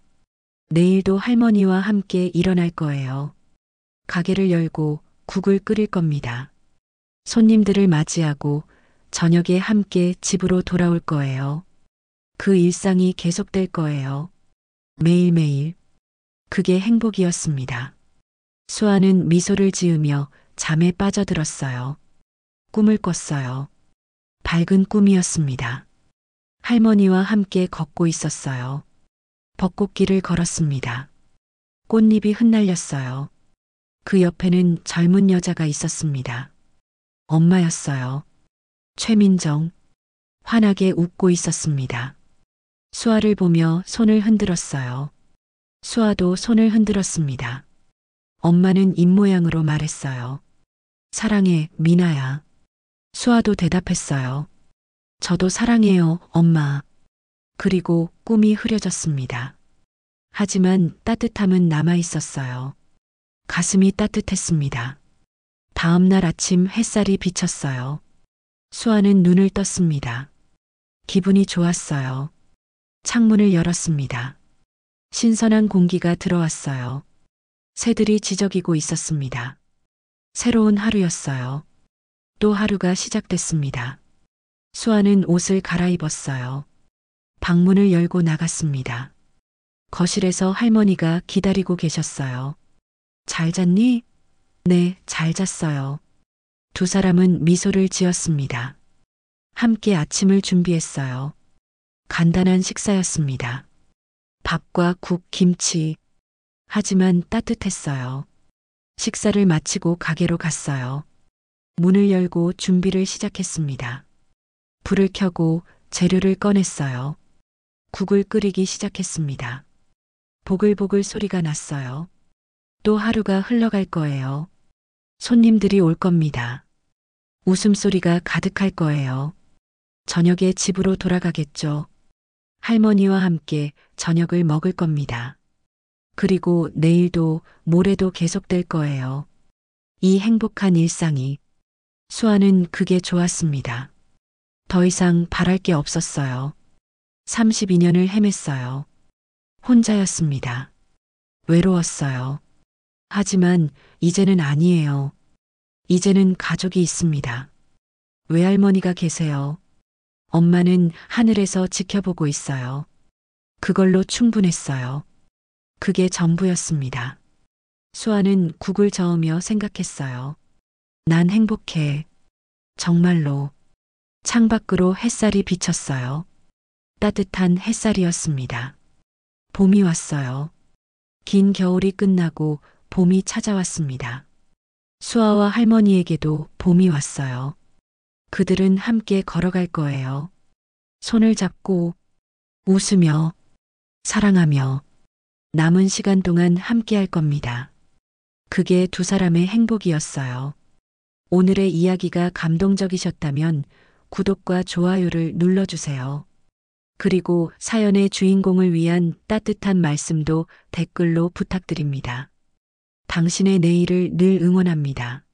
Speaker 1: 내일도 할머니와 함께 일어날 거예요. 가게를 열고 국을 끓일 겁니다. 손님들을 맞이하고 저녁에 함께 집으로 돌아올 거예요. 그 일상이 계속될 거예요. 매일매일. 그게 행복이었습니다. 수아는 미소를 지으며 잠에 빠져들었어요. 꿈을 꿨어요. 밝은 꿈이었습니다. 할머니와 함께 걷고 있었어요. 벚꽃길을 걸었습니다. 꽃잎이 흩날렸어요. 그 옆에는 젊은 여자가 있었습니다. 엄마였어요. 최민정. 환하게 웃고 있었습니다. 수아를 보며 손을 흔들었어요. 수아도 손을 흔들었습니다. 엄마는 입모양으로 말했어요. 사랑해, 미나야. 수아도 대답했어요. 저도 사랑해요, 엄마. 그리고 꿈이 흐려졌습니다. 하지만 따뜻함은 남아 있었어요. 가슴이 따뜻했습니다. 다음 날 아침 햇살이 비쳤어요. 수아는 눈을 떴습니다. 기분이 좋았어요. 창문을 열었습니다. 신선한 공기가 들어왔어요. 새들이 지저귀고 있었습니다. 새로운 하루였어요. 또 하루가 시작됐습니다. 수아는 옷을 갈아입었어요. 방문을 열고 나갔습니다. 거실에서 할머니가 기다리고 계셨어요. 잘 잤니? 네, 잘 잤어요. 두 사람은 미소를 지었습니다. 함께 아침을 준비했어요. 간단한 식사였습니다. 밥과 국, 김치. 하지만 따뜻했어요. 식사를 마치고 가게로 갔어요. 문을 열고 준비를 시작했습니다. 불을 켜고 재료를 꺼냈어요. 국을 끓이기 시작했습니다. 보글보글 소리가 났어요. 또 하루가 흘러갈 거예요. 손님들이 올 겁니다. 웃음소리가 가득할 거예요. 저녁에 집으로 돌아가겠죠. 할머니와 함께 저녁을 먹을 겁니다. 그리고 내일도 모레도 계속될 거예요. 이 행복한 일상이. 수아는 그게 좋았습니다. 더 이상 바랄 게 없었어요. 32년을 헤맸어요. 혼자였습니다. 외로웠어요. 하지만 이제는 아니에요. 이제는 가족이 있습니다. 외할머니가 계세요. 엄마는 하늘에서 지켜보고 있어요. 그걸로 충분했어요. 그게 전부였습니다. 수아는 국을 저으며 생각했어요. 난 행복해. 정말로. 창밖으로 햇살이 비쳤어요. 따뜻한 햇살이었습니다. 봄이 왔어요. 긴 겨울이 끝나고 봄이 찾아왔습니다. 수아와 할머니에게도 봄이 왔어요. 그들은 함께 걸어갈 거예요. 손을 잡고 웃으며 사랑하며 남은 시간 동안 함께 할 겁니다. 그게 두 사람의 행복이었어요. 오늘의 이야기가 감동적이셨다면 구독과 좋아요를 눌러주세요. 그리고 사연의 주인공을 위한 따뜻한 말씀도 댓글로 부탁드립니다. 당신의 내일을 늘 응원합니다.